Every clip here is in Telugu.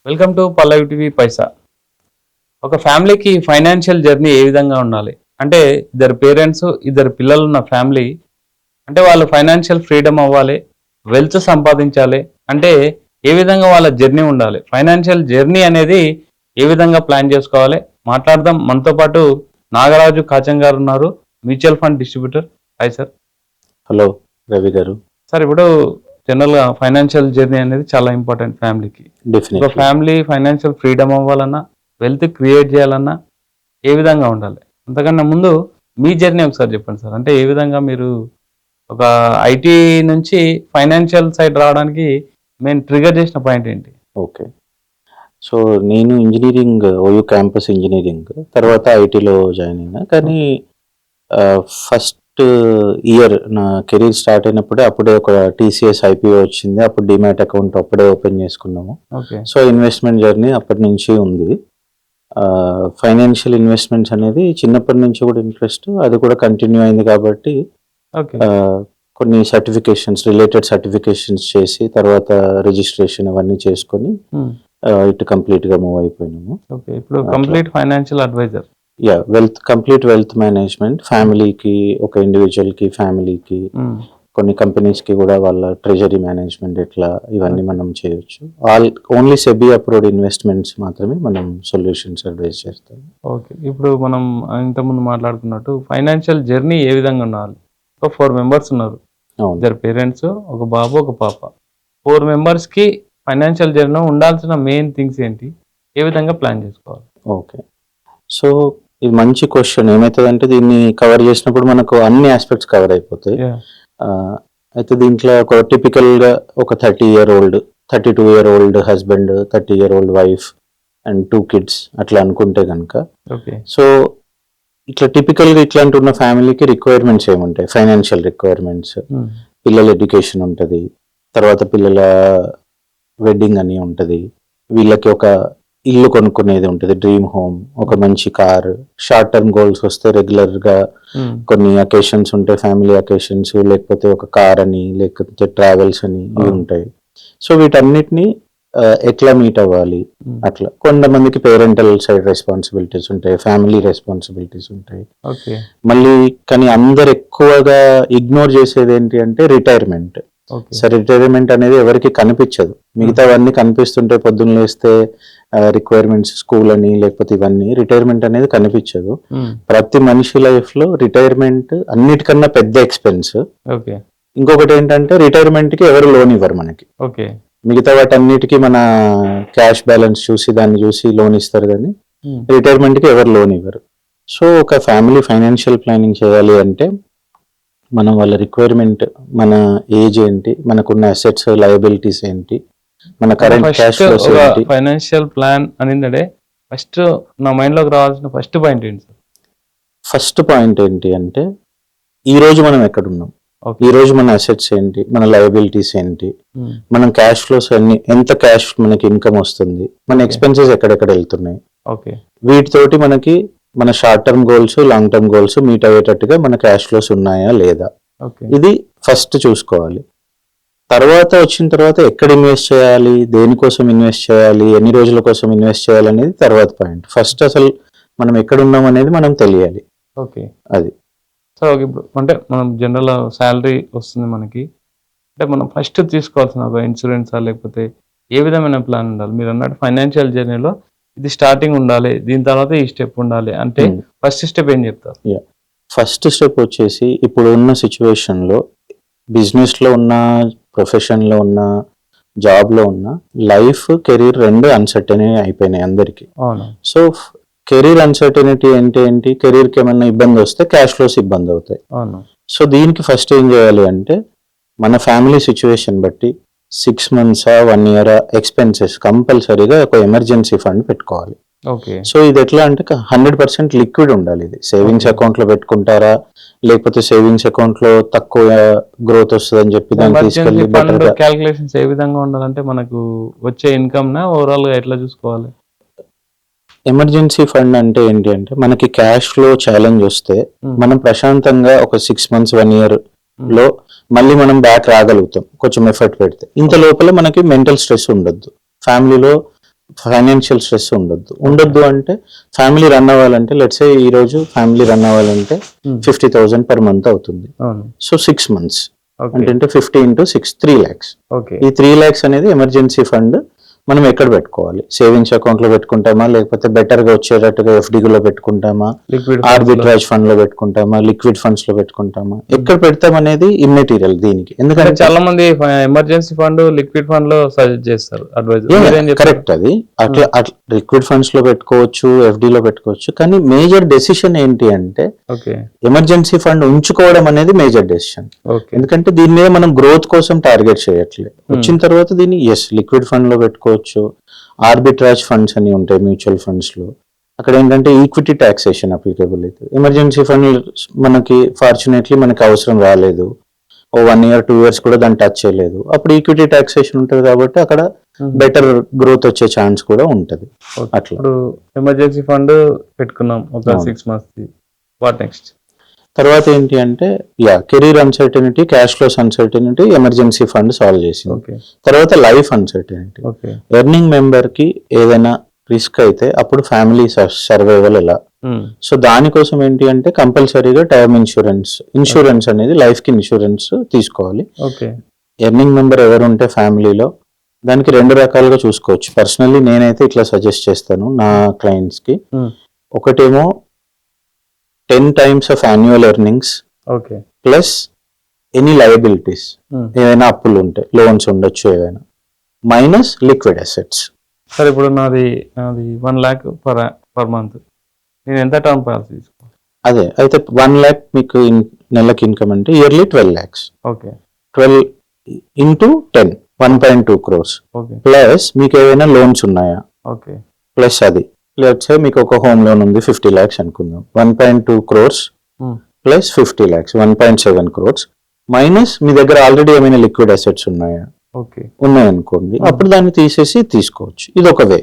వెల్కమ్ టు పల్లవి టీవీ పైసా. ఒక ఫ్యామిలీకి ఫైనాన్షియల్ జర్నీ ఏ విధంగా ఉండాలి అంటే ఇద్దరు పేరెంట్స్ ఇద్దరు పిల్లలు ఉన్న ఫ్యామిలీ అంటే వాళ్ళు ఫైనాన్షియల్ ఫ్రీడమ్ అవ్వాలి, వెల్త్ సంపాదించాలి అంటే ఏ విధంగా వాళ్ళ జర్నీ ఉండాలి, ఫైనాన్షియల్ జర్నీ అనేది ఏ విధంగా ప్లాన్ చేసుకోవాలి మాట్లాడదాం. మనతో పాటు నాగరాజు కాచం గారు ఉన్నారు, mutual fund distributor. Hi sir. Hello Ravi గారు. సార్, ఇప్పుడు జనరల్గా ఫైనాన్షియల్ జర్నీ అనేది చాలా ఇంపార్టెంట్ ఫ్యామిలీకి. ఒక ఫ్యామిలీ ఫైనాన్షియల్ ఫ్రీడమ్ అవ్వాలన్నా, వెల్త్ క్రియేట్ చేయాలన్నా ఏ విధంగా ఉండాలి? అంతకన్నా ముందు మీ జర్నీ ఒకసారి చెప్పండి సార్. అంటే ఏ విధంగా మీరు ఒక ఐటీ నుంచి ఫైనాన్షియల్ సైడ్ రావడానికి మెయిన్ ట్రిగర్ చేసిన పాయింట్ ఏంటి? ఓకే, సో నేను ఇంజనీరింగ్ ఓయూ క్యాంపస్ ఇంజనీరింగ్ తర్వాత ఐటీలో జాయిన్ అయినా. కానీ ఫస్ట్ ఇయర్ నా కెరీర్ స్టార్ట్ అయినప్పుడే అప్పుడే ఒక టీసీఎస్ ఐపీఓ వచ్చింది. అప్పుడు డిమాట్ అకౌంట్ అప్పుడే ఓపెన్ చేసుకున్నాము. సో ఇన్వెస్ట్మెంట్ జర్నీ అప్పటి నుంచి ఉంది. ఫైనాన్షియల్ ఇన్వెస్ట్మెంట్స్ అనేది చిన్నప్పటి నుంచి కూడా ఇంట్రెస్ట్, అది కూడా కంటిన్యూ అయింది. కాబట్టి కొన్ని సర్టిఫికేషన్స్, రిలేటెడ్ సర్టిఫికేషన్స్ చేసి తర్వాత రిజిస్ట్రేషన్ అవన్నీ చేసుకొని ఇటు కంప్లీట్ గా మూవ్ అయిపోయినాము. ఇప్పుడు complete financial adviser. Complete wealth management, ఫ్యామిలీకి, ఒక ఇండివిజువల్ కి, ఫ్యామిలీకి, కొన్ని కంపెనీస్ కి కూడా వాళ్ళ ట్రెజరీ మేనేజ్మెంట్ ఎట్లా ఇవన్నీ మనం చేయొచ్చు. ఓన్లీ సెబీ అప్రూవ్డ్ ఇన్వెస్ట్మెంట్స్ మాత్రమే మనం సొల్యూషన్స్ అడ్వైజ్ చేస్తాం. ఓకే, ఇప్పుడు మనం ఇంతకుముందు మాట్లాడుకున్నట్టు ఫైనాన్షియల్ జర్నీ ఏ విధంగా ఉండాలి? ఒక 4 మెంబర్స్ ఉన్నారు, ఇద్దరు పేరెంట్స్, ఒక బాబు ఒక పాప. 4 మెంబర్స్ కి ఫైనాన్షియల్ జర్నీ ఉండాల్సిన మెయిన్ థింగ్స్ ఏంటి, ఏ విధంగా ప్లాన్ చేసుకోవాలి? ఓకే, సో ఇది మంచి క్వశ్చన్. ఏమవుతుందంటే దీన్ని కవర్ చేసినప్పుడు మనకు అన్ని ఆస్పెక్ట్స్ కవర్ అయిపోతాయి. అయితే దీంట్లో ఒక టిపికల్ గా ఒక 32 year old husband, 30 year old wife and 2 kids అట్లా అనుకుంటే కనుక, సో ఇట్లా టిపికల్ గా ఇట్లాంటి ఉన్న ఫ్యామిలీకి రిక్వైర్మెంట్స్ ఏముంటాయి? ఫైనాన్షియల్ రిక్వైర్మెంట్స్, పిల్లల ఎడ్యుకేషన్ ఉంటుంది, తర్వాత పిల్లల వెడ్డింగ్ అని ఉంటుంది, వీళ్ళకి ఒక ఇల్లు కొనుక్కునేది ఉంటుంది, డ్రీమ్ హోమ్, ఒక మంచి కార్, షార్ట్ టర్మ్ గోల్స్ వస్తే రెగ్యులర్ గా కొన్ని అకేషన్స్ ఉంటాయి, ఫ్యామిలీ అకేషన్స్, లేకపోతే ఒక కార్ అని, లేకపోతే ట్రావెల్స్ అని ఇవి ఉంటాయి. సో వీటన్నిటిని ఎట్లా మీట్ అవ్వాలి? అట్లా కొంతమందికి పేరెంటల్ సైడ్ రెస్పాన్సిబిలిటీస్ ఉంటాయి, ఫ్యామిలీ రెస్పాన్సిబిలిటీస్ ఉంటాయి. మళ్ళీ కానీ అందరు ఎక్కువగా ఇగ్నోర్ చేసేది ఏంటి అంటే రిటైర్మెంట్. సో రిటైర్మెంట్ అనేది ఎవరికి కనిపించదు, మిగతావన్నీ కనిపిస్తుంటే పొద్దున్న లేస్తే రిక్వైర్మెంట్స్, స్కూల్ అని, లేకపోతే ఇవన్నీ, రిటైర్మెంట్ అనేది కనిపించదు. ప్రతి మనిషి లైఫ్ లో రిటైర్మెంట్ అన్నిటికన్నా పెద్ద ఎక్స్పెన్స్. ఇంకొకటి ఏంటంటే రిటైర్మెంట్ కి ఎవరు లోన్ ఇవ్వరు మనకి. మిగతా వాటన్నిటికీ మన క్యాష్ బ్యాలెన్స్ చూసి దాన్ని చూసి లోన్ ఇస్తారు, కానీ రిటైర్మెంట్ కి ఎవరు లోన్ ఇవ్వరు. సో ఒక ఫ్యామిలీ ఫైనాన్షియల్ ప్లానింగ్ చేయాలి అంటే మనం వాళ్ళ రిక్వైర్మెంట్, మన ఏజ్ ఏంటి, మనకున్న అసెట్స్, లయబిలిటీస్ ఏంటి, మన కరెంట్ క్యాష్ ఫ్లోస్ ఏంటి. ఫైనాన్షియల్ ప్లాన్ అనేది ఫస్ట్ నా మైండ్ లోకి రావాల్సిన ఫస్ట్ పాయింట్ ఏంటి? ఫస్ట్ పాయింట్ ఏంటి అంటే ఈ రోజు మనం ఎక్కడున్నాం, ఈ రోజు మన అసెట్స్ ఏంటి, మన లయబిలిటీస్ ఏంటి, మనం క్యాష్ ఫ్లోస్ అన్ని, ఎంత క్యాష్ మనకి ఇన్కమ్ వస్తుంది, మన ఎక్స్పెన్సెస్ ఎక్కడెక్కడ వెళ్తున్నాయి, వీటితోటి మనకి మన short term goals, long term goals meet అయ్యేటట్టుగా మన క్యాష్ ఫ్లోస్ ఉన్నాయా లేదా, ఇది ఫస్ట్ చూసుకోవాలి. తర్వాత వచ్చిన తర్వాత ఎక్కడ ఇన్వెస్ట్ చేయాలి, దేనికోసం ఇన్వెస్ట్ చేయాలి, ఎన్ని రోజుల కోసం ఇన్వెస్ట్ చేయాలి అనేది తర్వాత పాయింట్. ఫస్ట్ అసలు మనం ఎక్కడ ఉన్నాం అనేది మనం తెలియాలి. అది సో ఇప్పుడు అంటే మనం జనరల్ శాలరీ వస్తుంది మనకి, అంటే మనం ఫస్ట్ తీసుకోవాల్సిన ఒక ఇన్సూరెన్స్ లేకపోతే ఏ విధమైన ప్లాన్ ఉండాలి? మీరు అన్నట్టు ఫైనాన్షియల్ జర్నీలో ఇది స్టార్టింగ్ ఉండాలి, దీని తర్వాత ఈ స్టెప్ ఉండాలి అంటే ఫస్ట్ స్టెప్ ఏం చెప్తారు? ఫస్ట్ స్టెప్ వచ్చేసి ఇప్పుడు ఉన్న సిచ్యువేషన్ లో, బిజినెస్ లో ఉన్న, ప్రొఫెషన్ లో ఉన్న, జాబ్ లో ఉన్న, లైఫ్, కెరీర్ రెండు అన్సర్టైన్ అయిపోయినాయి అందరికి. సో కెరీర్ అన్సర్టెనిటీ ఏంటి, కెరీర్ కి ఏమైనా ఇబ్బంది వస్తే క్యాష్ ఫ్లోస్ ఇబ్బంది అవుతాయి. సో దీనికి ఫస్ట్ ఏం చేయాలి అంటే మన ఫ్యామిలీ సిచ్యువేషన్ బట్టి 6 months 1 year ఎక్స్పెన్సెస్ కంపల్సరీగా ఒక ఎమర్జెన్సీ ఫండ్ పెట్టుకోవాలి. సో ఇది ఎట్లా అంటే 100% లిక్విడ్ ఉండాలి. ఇది సేవింగ్స్ అకౌంట్ లో పెట్టుకుంటారా, లేకపోతే సేవింగ్స్ అకౌంట్ లో తక్కువ గ్రోత్ వస్తుంది అని చెప్పి దాన్ని తీసుకెళ్ళి క్యాలిక్యులేషన్స్ ఏ విధంగా ఉండాలంటే మనకు వచ్చే ఇన్కమ్ నా ఓవరాల్ గా ఎట్లా చూసుకోవాలి? ఎమర్జెన్సీ ఫండ్ అంటే ఏంటి అంటే మనకి క్యాష్ ఫ్లో ఛాలెంజ్ వస్తే మనం ప్రశాంతంగా ఒక 6 months 1 year లో మళ్ళీ మనం బ్యాక్ రాగలుగుతాం కొంచెం ఎఫర్ట్ పెడితే. ఇంత లోపల మనకి మెంటల్ స్ట్రెస్ ఉండొద్దు. ఫ్యామిలీలో ఫైనాన్షియల్ స్ట్రెస్ ఉండొద్దు అంటే ఫ్యామిలీ రన్ అవ్వాలంటే లెట్స్ సే ఈ రోజు ఫ్యామిలీ రన్ అవ్వాలంటే 50,000 per month అవుతుంది. సో 6 months అంటే 50 into 6 3 lakhs. ఈ 3 lakhs అనేది ఎమర్జెన్సీ ఫండ్ మనం ఎక్కడ పెట్టుకోవాలి? సేవింగ్స్ అకౌంట్ లో పెట్టుకుంటామా, లేకపోతే బెటర్ గా వచ్చేటట్టుగా ఎఫ్డీలో పెట్టుకుంటామా, ఆర్బిట్రాజ్ ఫండ్ లో పెట్టుకుంటామా, లిక్విడ్ ఫండ్స్ లో పెట్టుకుంటామా, ఎక్కడ పెడతాం అనేది ఇమ్మెటీరియల్ దీనికి. ఎందుకంటే చాలా మంది ఎమర్జెన్సీ ఫండ్ లిక్విడ్ ఫండ్ లో సజెస్ట్ చేస్తారు, కరెక్ట్. అది అట్లా లిక్విడ్ ఫండ్స్ లో పెట్టుకోవచ్చు, ఎఫ్డీలో పెట్టుకోవచ్చు. కానీ మేజర్ డెసిషన్ ఏంటి అంటే ఎమర్జెన్సీ ఫండ్ ఉంచుకోవడం అనేది మేజర్ డెసిషన్. ఎందుకంటే దీని మీద మనం గ్రోత్ కోసం టార్గెట్ చేయట్లేదు. వచ్చిన తర్వాత దీన్ని లిక్విడ్ ఫండ్ లో పెట్టుకోవచ్చు, ఆర్బిట్రాజ్ ఫండ్స్ అని ఉంటాయి మ్యూచువల్ ఫండ్స్ లో. అక్కడ ఏంటంటే ఈక్విటీ టాక్సేషన్ అప్లికేబుల్ అవుతుంది. ఎమర్జెన్సీ ఫండ్ మనకి ఫార్చునేట్లీ మనకి అవసరం రాలేదు, 1 year 2 years కూడా దాన్ని టచ్ చేయలేదు, అప్పుడు ఈక్విటీ టాక్సేషన్ ఉంటుంది కాబట్టి అక్కడ బెటర్ గ్రోత్ వచ్చే ఛాన్స్ కూడా ఉంటది. అట్లా ఎమర్జెన్సీ ఫండ్ పెట్టుకున్నాం ఒక 6 months. What next? తర్వాత ఏంటి అంటే career uncertainty, cash flows uncertainty emergency fund solve చేసింది. తర్వాత లైఫ్ అన్సర్టనిటీ, ఎర్నింగ్ మెంబర్ కి ఏదైనా రిస్క్ అయితే అప్పుడు ఫ్యామిలీ సర్వైవల్ ఎలా. సో దానికోసం ఏంటి అంటే కంపల్సరీగా టర్మ్ ఇన్సూరెన్స్ అనేది లైఫ్ కి ఇన్సూరెన్స్ తీసుకోవాలి. ఎర్నింగ్ మెంబర్ ఎవరు ఉంటే ఫ్యామిలీలో దానికి 2 రకాలుగా చూసుకోవచ్చు. పర్సనల్లీ నేనైతే ఇట్లా సజెస్ట్ చేస్తాను నా క్లయింట్స్ కి. ఒకటేమో 10 times of annual earnings plus any liabilities, ఏదైనా అప్పులు ఉంటే లోన్స్ ఉండొచ్చు ఏదైనా, మైనస్ లిక్విడ్ అసెట్స్. సార్ ఇప్పుడు నాది 1 lakh per month, నేను ఎంత టర్మ్ పాలసీ తీసుకోవాలి? అదే అయితే 1 lakh మీకు నెలకి ఇన్కమ్ అంటే yearly 12 lakhs. 12 into 10 1.2 crores. Plus మీకు ఏదైనా లోన్స్ ఉన్నాయా, ప్లస్ అది లెట్స్ సే మీకు ఒక హోమ్ లోన్ ఉంది 50 lakhs అనుకుందాం, 1.2 crores plus 50 lakhs 1.7 crores, minus మీ దగ్గర ఆల్రెడీ ఏమైనా లిక్విడ్ అసెట్స్ ఉన్నాయనుకోండి, అప్పుడు దాన్ని తీసుకోవచ్చు. ఇది ఒక వే.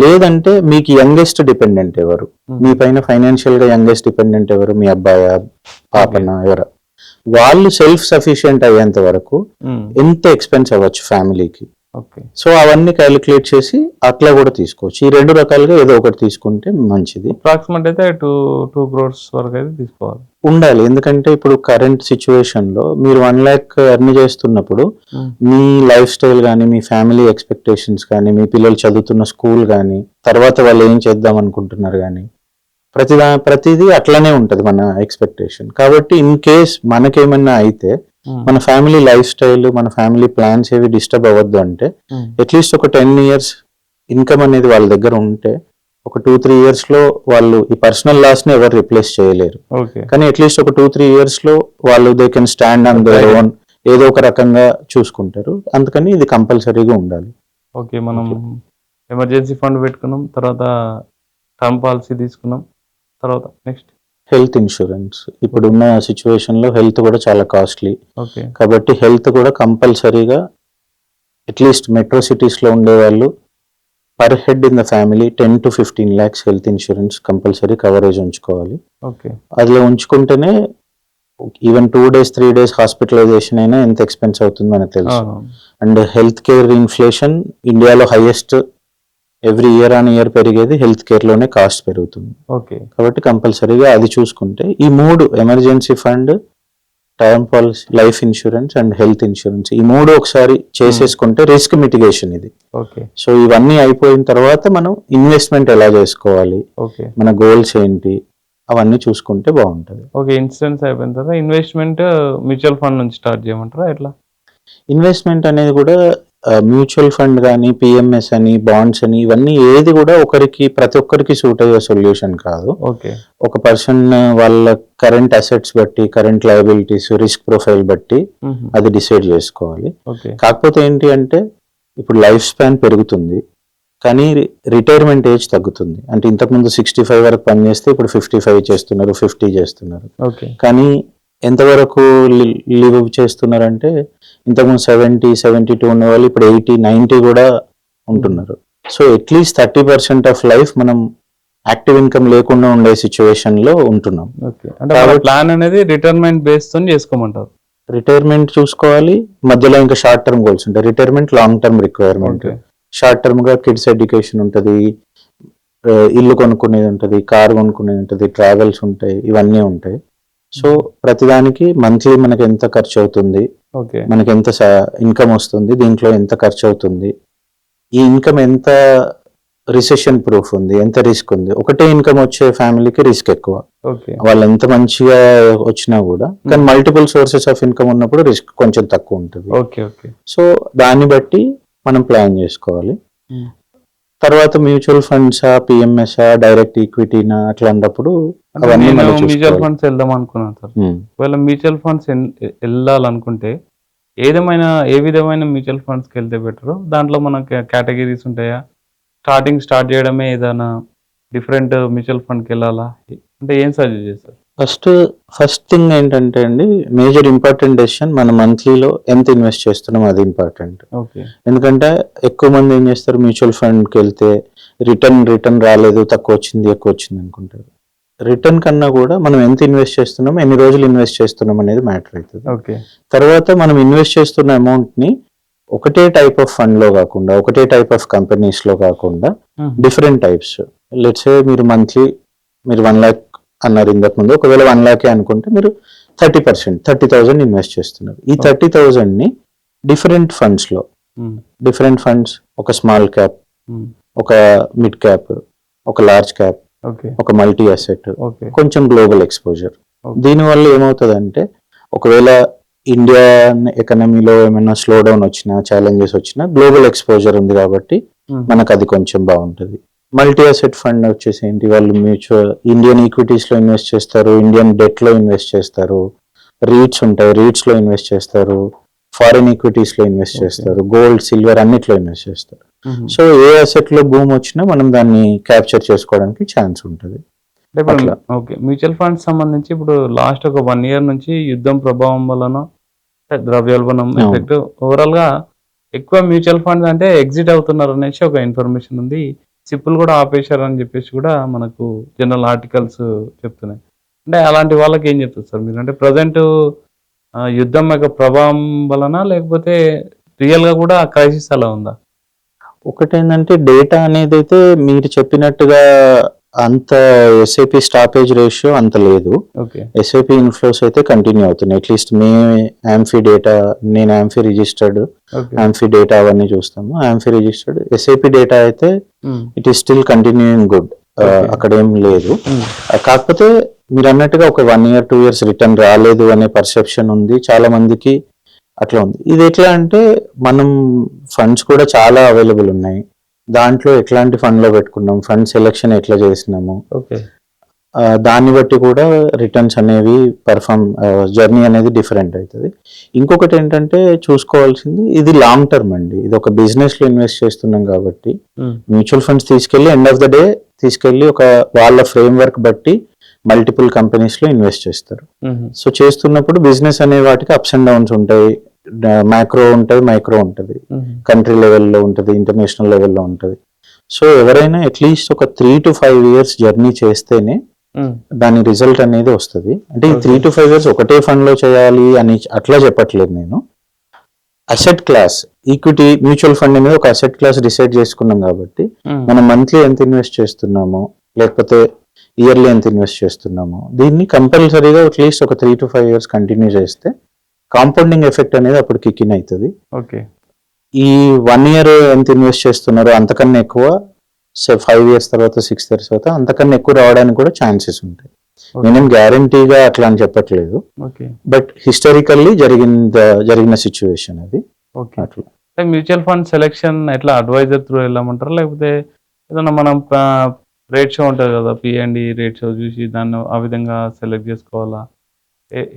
లేదంటే మీకు యంగెస్ట్ డిపెండెంట్ ఎవరు, మీ పైన ఫైనాన్షియల్ గా యంగెస్ట్ డిపెండెంట్ ఎవరు, మీ అబ్బాయా పాపనా ఎవరు, వాళ్ళు సెల్ఫ్ సఫిషియెంట్ అయ్యేంత వరకు ఎంత ఎక్స్పెన్స్ అవ్వచ్చు ఫ్యామిలీకి. సో అవన్నీ క్యాలిక్యులేట్ చేసి అట్లా కూడా తీసుకోవచ్చు. ఈ 2 రకాలుగా ఏదో ఒకటి తీసుకుంటే మంచిది. అప్రాక్సిమేట్ అయితే 2 crores వరకు అయితే తీసుకోవాలి ఉండాలి. ఎందుకంటే ఇప్పుడు కరెంట్ సిచ్యువేషన్ లో మీరు 1 lakh ఎర్న్ చేస్తున్నప్పుడు మీ లైఫ్ స్టైల్ కానీ, మీ ఫ్యామిలీ ఎక్స్పెక్టేషన్స్ కానీ, మీ పిల్లలు చదువుతున్న స్కూల్ కానీ, తర్వాత వాళ్ళు ఏం చేద్దాం అనుకుంటున్నారు కానీ, ప్రతిదీ అట్లానే ఉంటది మన ఎక్స్పెక్టేషన్. కాబట్టి ఇన్ కేస్ మనకేమన్నా అయితే మన ఫ్యామిలీ లైఫ్ స్టైల్, మన ఫ్యామిలీ ప్లాన్స్ ఏవి డిస్టర్బ్ అవ్వద్దు అంటే అట్లీస్ట్ ఒక 10 years ఇన్కమ్ అనేది వాళ్ళ దగ్గర ఉంటే ఒక 2-3 years లో వాళ్ళు ఈ పర్సనల్ లాస్ ని ఎవరు రిప్లేస్ చేయలేరు. కానీ అట్లీస్ట్ ఒక 2-3 years లో వాళ్ళు they can stand on their own, ఏదో ఒక రకంగా చూసుకుంటారు. అందుకని ఇది కంపల్సరీగా ఉండాలి. మనం ఎమర్జెన్సీ ఫండ్ పెట్టుకున్నాం, తర్వాత టర్మ్ పాలసీ తీసుకున్నాం, తర్వాత నెక్స్ట్ హెల్త్ ఇన్సూరెన్స్. ఇప్పుడున్న సిచ్యువేషన్ లో హెల్త్ కూడా చాలా కాస్ట్లీ, కాబట్టి హెల్త్ కూడా కంపల్సరీగా అట్లీస్ట్ మెట్రో సిటీస్ లో ఉండే వాళ్ళు per head in the family 10 to 15 lakhs health insurance compulsory coverage ఉంచుకోవాలి. అదిలో ఉంచుకుంటేనే ఈవెన్ 2 days 3 days హాస్పిటలైజేషన్ అయినా ఎంత ఎక్స్పెన్స్ అవుతుందో మనకు తెలుసు. అండ్ హెల్త్ కేర్ ఇన్ఫ్లేషన్ ఇండియాలో హైయెస్ట్, ఎవ్రీ ఇయర్ పెరిగేది హెల్త్ కేర్ లోనే కాస్ట్ పెరుగుతుంది. కాబట్టి కంపల్సరీగా అది చూసుకుంటే ఈ 3 emergency fund, term policy, life insurance and health insurance, ఈ 3 ఒకసారి చేసేసుకుంటే రిస్క్ మిటిగేషన్ ఇది. సో ఇవన్నీ అయిపోయిన తర్వాత మనం ఇన్వెస్ట్మెంట్ ఎలా చేసుకోవాలి, మన గోల్స్ ఏంటి, అవన్నీ చూసుకుంటే బాగుంటది. ఇన్సూరెన్స్ అయిపోయిన తర్వాత ఇన్వెస్ట్మెంట్ మ్యూచువల్ ఫండ్ నుంచి స్టార్ట్ చేయమంటారా ఎట్లా? ఇన్వెస్ట్మెంట్ అనేది కూడా మ్యూచువల్ ఫండ్ కానీ, పిఎంఎస్ అని, బాండ్స్ అని, ఇవన్నీ ఏది కూడా ప్రతి ఒక్కరికి సూట్ అయ్యే సొల్యూషన్ కాదు. ఒక పర్సన్ వాళ్ళ కరెంట్ అసెట్స్ బట్టి, కరెంట్ లయబిలిటీస్, రిస్క్ ప్రొఫైల్ బట్టి అది డిసైడ్ చేసుకోవాలి. కాకపోతే ఏంటి అంటే ఇప్పుడు లైఫ్ స్పాన్ పెరుగుతుంది కానీ రిటైర్మెంట్ ఏజ్ తగ్గుతుంది. అంటే ఇంతకుముందు 65 వరకు పనిచేస్తే ఇప్పుడు 55 చేస్తున్నారు, 50 చేస్తున్నారు. కానీ ఎంతవరకు లివ్ చేస్తున్నారంటే ఇంతకుముందు 70-72 ఉన్న వాళ్ళు ఇప్పుడు 80-90 కూడా ఉంటున్నారు. సో అట్లీస్ట్ 30% ఆఫ్ లైఫ్ మనం యాక్టివ్ ఇన్కమ్ లేకుండా ఉండే సిచ్యువేషన్ లో ఉంటున్నాం. ప్లాన్ అనేది రిటైర్మెంట్ బేస్ తో చేసుకోమంటారు. రిటైర్మెంట్ చూసుకోవాలి, మధ్యలో ఇంకా షార్ట్ టర్మ్ గోల్స్ ఉంటాయి. Retirement long term requirement. Short term గా కిడ్స్ ఎడ్యుకేషన్ ఉంటుంది, ఇల్లు కొనుక్కునేది ఉంటుంది, కార్ కొనుక్కునేది ఉంటుంది, ట్రావెల్స్ ఉంటాయి, ఇవన్నీ ఉంటాయి. సో ప్రతిదానికి మంత్లీ మనకి ఎంత ఖర్చు అవుతుంది, ఓకే మనకి ఎంత ఇన్కమ్ వస్తుంది, దీంట్లో ఎంత ఖర్చు అవుతుంది, ఈ ఇన్కమ్ ఎంత రిసెషన్ ప్రూఫ్ ఉంది, ఎంత రిస్క్ ఉంది. ఒకటే ఇన్కమ్ వచ్చే ఫ్యామిలీకి రిస్క్ ఎక్కువ, ఓకే వాళ్ళు ఎంత మంచిగా వచ్చినా కూడా, కానీ మల్టిపుల్ సోర్సెస్ ఆఫ్ ఇన్కమ్ ఉన్నప్పుడు రిస్క్ కొంచెం తక్కువ ఉంటుంది. ఓకే ఓకే సో దాన్ని బట్టి మనం ప్లాన్ చేసుకోవాలి. తర్వాత మ్యూచువల్ ఫండ్సా, పిఎంఎస్ఆ, డైరెక్ట్ ఈక్విటీనా అట్లా అన్నప్పుడు అవన్నీ నేను మళ్ళీ మ్యూచువల్ చూసుకోవాలి. ఫండ్స్ వెళ్దాం అనుకున్నాను సార్. ఉమ్. ఒకవేళ మ్యూచువల్ ఫండ్స్ వెళ్ళాలనుకుంటే ఏ విధమైన మ్యూచువల్ ఫండ్స్కి వెళ్తే బెటర్? దాంట్లో మనకి కేటగిరీస్ ఉంటాయా? స్టార్ట్ చేయడమే ఏదైనా డిఫరెంట్ మ్యూచువల్ ఫండ్కి వెళ్ళాలా? అంటే ఏం సజెస్ట్ చేస్తారు? ఫస్ట్ థింగ్ ఏంటంటే అండి, మేజర్ ఇంపార్టెంట్ డెసిషన్ మన మంత్లీలో ఎంత ఇన్వెస్ట్ చేస్తున్నాం అది ఇంపార్టెంట్. ఓకే ఎందుకంటే ఎక్కువ మంది ఏం చేస్తారు, మ్యూచువల్ ఫండ్కి వెళ్తే రిటర్న్ రాలేదు, ఎక్కువ వచ్చింది అనుకుంటారు. రిటర్న్ కన్నా కూడా మనం ఎంత ఇన్వెస్ట్ చేస్తున్నాం, ఎన్ని రోజులు ఇన్వెస్ట్ చేస్తున్నాం అనేది మ్యాటర్ అవుతుంది. ఓకే తర్వాత మనం ఇన్వెస్ట్ చేస్తున్న అమౌంట్ని ఒకటే టైప్ ఆఫ్ ఫండ్లో కాకుండా, ఒకటే టైప్ ఆఫ్ కంపెనీస్లో కాకుండా డిఫరెంట్ టైప్స్. లెట్స్ మీరు మంత్లీ మీరు 1 lakh అన్నారు ఇంతకు ముందు, ఒకవేళ 1 lakh అనుకుంటే మీరు 30%, 30,000 ఇన్వెస్ట్ చేస్తున్నారు. ఈ 30,000ని డిఫరెంట్ ఫండ్స్లో, డిఫరెంట్ ఫండ్స్, ఒక స్మాల్ క్యాప్, ఒక మిడ్ క్యాప్, ఒక లార్జ్ క్యాప్, ఓకే ఒక మల్టీ అసెట్, ఓకే కొంచెం గ్లోబల్ ఎక్స్పోజర్. Okay. దీనివల్ల ఏమవుతుందంటే, ఒకవేళ ఇండియన్ ఎకనమీలో ఏమైనా స్లో డౌన్ వచ్చినా, ఛాలెంజెస్ వచ్చినా, గ్లోబల్ ఎక్స్పోజర్ ఉంది కాబట్టి మనకు అది కొంచెం బాగుంటుంది. మల్టీ అసెట్ ఫండ్ వచ్చేసి ఏంటి, వాళ్ళు మ్యూచువల్ ఇండియన్ ఈక్విటీస్ లో ఇన్వెస్ట్ చేస్తారు, ఇండియన్ డెట్ లో ఇన్వెస్ట్ చేస్తారు, రీట్స్ ఉంటాయి, రీట్స్ లో ఇన్వెస్ట్ చేస్తారు, ఫారిన్ ఈక్విటీస్ లో ఇన్వెస్ట్ చేస్తారు, గోల్డ్, సిల్వర్ అన్నిట్లో ఇన్వెస్ట్ చేస్తారు. సో ఏ అసెట్ లో బూమ్ వచ్చినా మనం దాన్ని క్యాప్చర్ చేసుకోవడానికి ఛాన్స్ ఉంటుంది. అట్లా. ఓకే మ్యూచువల్ ఫండ్స్ సంబంధించి ఇప్పుడు లాస్ట్ ఒక 1 year నుంచి యుద్ధం ప్రభావం వలన ద్రవ్యోల్బణం ఎఫెక్ట్ ఓవరాల్ గా ఎక్కువ మ్యూచువల్ ఫండ్స్ అంటే ఎగ్జిట్ అవుతున్నారు అనేసి ఒక ఇన్ఫర్మేషన్ ఉంది. సిప్పులు కూడా ఆపేశారు అని చెప్పేసి కూడా మనకు జనరల్ ఆర్టికల్స్ చెప్తున్నాయి. అంటే అలాంటి వాళ్ళకి ఏం చెప్తారు సార్ మీరు? అంటే ప్రజెంట్ యుద్ధం యొక్క ప్రభావం వలన, లేకపోతే రియల్ గా కూడా క్రైసిస్ అలా ఉందా? ఒకటేంటంటే డేటా అనేది అయితే మీరు చెప్పినట్టుగా అంత ఎస్ఐపి స్టాపేజ్ రేషియో అంత లేదు. ఓకే ఎస్ఐపి ఇన్ఫ్లోస్ అయితే కంటిన్యూ అవుతున్నాయి. అట్లీస్ట్ యాంఫీ డేటా, నేను amphi registered, okay amphi data అవన్నీ చూస్తాము. యాంఫీ రిజిస్టర్డ్ ఎస్ఐపి డేటా అయితే it is still continuing good, అక్కడ ఏం లేదు. కాకపోతే మీరు అన్నట్టుగా ఒక 1 year 2 years రిటర్న్ రాలేదు అనే పర్సెప్షన్ ఉంది చాలా మందికి, అట్లా ఉంది. ఇది ఎట్లా అంటే, మనం ఫండ్స్ కూడా చాలా అవైలబుల్ ఉన్నాయి, దాంట్లో ఎట్లాంటి ఫండ్ లో పెట్టుకున్నాం, ఫండ్ సెలెక్షన్ ఎట్లా చేసినాము, ఓకే దాన్ని బట్టి కూడా రిటర్న్స్ అనేవి జర్నీ అనేది డిఫరెంట్ అవుతుంది. ఇంకొకటి ఏంటంటే చూసుకోవాల్సింది, ఇది లాంగ్ టర్మ్ అండి, ఇది ఒక బిజినెస్ లో ఇన్వెస్ట్ చేస్తున్నాం కాబట్టి మ్యూచువల్ ఫండ్స్ తీసుకెళ్లి ఎండ్ ఆఫ్ ద డే తీసుకెళ్లి ఒక వాళ్ళ ఫ్రేమ్ వర్క్ బట్టి మల్టిపుల్ కంపెనీస్ లో ఇన్వెస్ట్ చేస్తారు. సో చేస్తున్నప్పుడు బిజినెస్ అనే వాటికి అప్స్ అండ్ డౌన్స్ ఉంటాయి, మ్యాక్రో ఉంటుంది, మైక్రో ఉంటుంది, కంట్రీ లెవెల్లో ఉంటుంది, ఇంటర్నేషనల్ లెవెల్లో ఉంటుంది. సో ఎవరైనా అట్లీస్ట్ ఒక 3 to 5 years జర్నీ చేస్తేనే దాని రిజల్ట్ అనేది వస్తుంది. అంటే ఈ 3 to 5 years ఒకటే ఫండ్ లో చేయాలి అని అట్లా చెప్పట్లేదు నేను. Asset class, equity mutual fund అనేది ఒక అసెట్ క్లాస్ డిసైడ్ చేసుకున్నాం కాబట్టి, మనం మంత్లీ ఎంత ఇన్వెస్ట్ చేస్తున్నామో, లేకపోతే ఇయర్లీ ఎంత ఇన్వెస్ట్ చేస్తున్నామో, దీన్ని కంపల్సరీగా అట్లీస్ట్ ఒక 3 to 5 years కంటిన్యూ చేస్తే కాంపౌండింగ్ ఎఫెక్ట్ అనేది అప్పుడు కిక్ ఇన్ అవుతుంది. ఓకే ఈ 1 year ఎంత ఇన్వెస్ట్ చేస్తున్నారో అంతకన్నా ఎక్కువ 5 years తర్వాత, 6 years తర్వాత అంతకన్నా ఎక్కువ రావడానికి కూడా ఛాన్సెస్ ఉంటాయి. నేనేం గ్యారంటీగా అట్లా అని చెప్పట్లేదు, ఓకే బట్ హిస్టారికల్లీ జరిగిన సిచ్యువేషన్ అది. ఓకే అట్లా మ్యూచువల్ ఫండ్ సెలెక్షన్ ఎట్లా అడ్వైజర్ త్రూ వెళ్ళామంటారా, లేకపోతే ఏదైనా మనం రేట్ షో ఉంటుంది కదా, పిఎండి రేట్ షో చూసి దాన్ని ఆ విధంగా సెలెక్ట్ చేసుకోవాలా?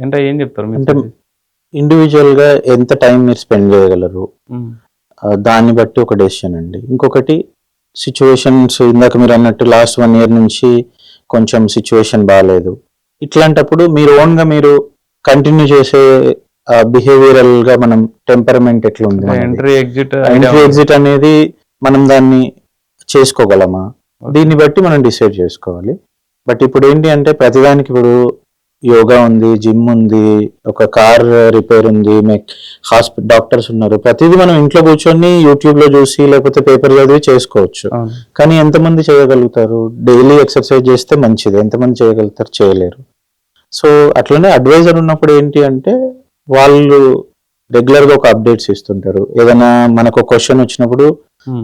అంటే ఏం చెప్తారు మీరు? అంటే ఇండివిజువల్ గా ఎంత టైం మీరు స్పెండ్ చేయగలరు, దాన్ని బట్టి ఒక డెసిషన్ అండి. ఇంకొకటి సిచ్యువేషన్స్, ఇందాక మీరు అన్నట్టు లాస్ట్ 1 year నుంచి కొంచెం సిచ్యువేషన్ బాగాలేదు, ఇట్లాంటప్పుడు మీరు ఓన్ గా మీరు కంటిన్యూ చేసే బిహేవియరల్ గా మనం టెంపరమెంట్ ఎట్లా ఉంది, ఎంట్రీ ఎగ్జిట్ అనేది మనం దాన్ని చేసుకోగలమా, దీన్ని బట్టి మనం డిసైడ్ చేసుకోవాలి. బట్ ఇప్పుడు ఏంటి అంటే, ప్రతిదానికి ఇప్పుడు యోగా ఉంది, జిమ్ ఉంది, ఒక కార్ రిపేర్ ఉంది, డాక్టర్స్ ఉన్నారు. ప్రతిదీ మనం ఇంట్లో కూర్చొని యూట్యూబ్ లో చూసి లేకపోతే పేపర్ చదివి చేసుకోవచ్చు. అవును. కానీ ఎంతమంది చేయగలుగుతారు? డైలీ ఎక్సర్సైజ్ చేస్తే మంచిది, ఎంతమంది చేయగలుగుతారు? చేయలేరు. సో అట్లనే అడ్వైజర్ ఉన్నప్పుడు ఏంటి అంటే వాళ్ళు రెగ్యులర్ గా ఒక అప్డేట్స్ ఇస్తుంటారు. ఏదైనా మనకు క్వశ్చన్ వచ్చినప్పుడు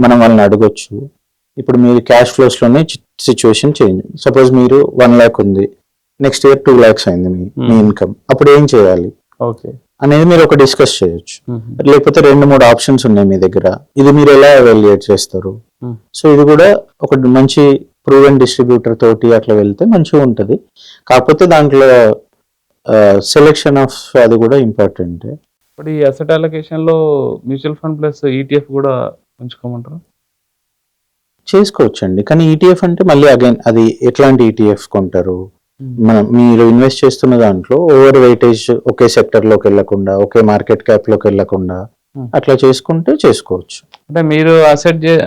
మనం వాళ్ళని అడగొచ్చు. ఇప్పుడు మీరు క్యాష్ ఫ్లోస్ లోనే సిచ్యువేషన్ చేంజ్. సపోజ్ మీరు 1 lakh ఉంది, నెక్స్ట్ ఇయర్ 2 lakhs అయింది మీ ఇన్కమ్, అప్పుడు ఏం చేయాలి ఓకే. అనేది మీరు ఒక డిస్కస్ చేయొచ్చు. లేకపోతే 2-3 ఆప్షన్స్ ఉన్నాయి మీ దగ్గర, ఇది మీరు ఎలా ఎవాల్యుయేట్ చేస్తారు? సో ఇది కూడా ఒక మంచి ప్రూవెన్ డిస్ట్రిబ్యూటర్ తోటి అట్లా వెళ్తే మంచిగా ఉంటది. కాకపోతే దాంట్లో సెలెక్షన్ ఆఫ్ అది కూడా ఇంపార్టెంట్. ఇప్పుడు ఈ అసెట్ అలొకేషన్ లో మ్యూచువల్ ఫండ్ ప్లస్ ఈటీఎఫ్ కూడా ఉంచుకోమంటారు? చేసుకోవచ్చండి, కానీ ఈటీఎఫ్ అంటే మళ్ళీ అగైన్ అది ఎట్లాంటి ఈటీఎఫ్ కొంటారు? మీరు ఇన్వెస్ట్ చేస్తున్న దాంట్లో ఓవర్ వెయిటేజ్ ఒకే సెక్టర్ లోకి వెళ్లకుండా, ఒకే మార్కెట్ క్యాప్ లోకి వెళ్లకుండా అట్లా చేసుకుంటే చేసుకోవచ్చు. అంటే మీరు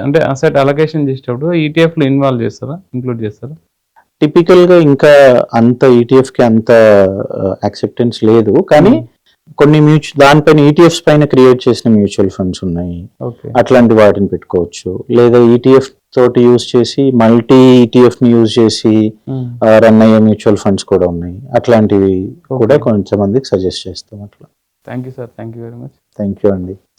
అంటే అసెట్ అలొకేషన్ చేసేటప్పుడు ఈటీఎఫ్ లో ఇంక్లూడ్ చేస్తారా? టిపికల్ గా ఇంకా అంత ఈటీఎఫ్ కి అంత యాక్సెప్టెన్స్ లేదు, కానీ కొన్ని దానిపైన ఈటీఎఫ్స్ పైన క్రియేట్ చేసిన మ్యూచువల్ ఫండ్స్ ఉన్నాయి. అట్లాంటి వాటిని పెట్టుకోవచ్చు. లేదా ఈటీఎఫ్ తోటి యూజ్ చేసి మల్టీ ఈటీఎఫ్ ని యూజ్ చేసి రన్ అయ్యే మ్యూచువల్ ఫండ్స్ కూడా ఉన్నాయి. అట్లాంటివి కూడా కొంతమందికి సజెస్ట్ చేస్తాం. అట్లా. Thank you sir, thank you very much. Thank you అండి.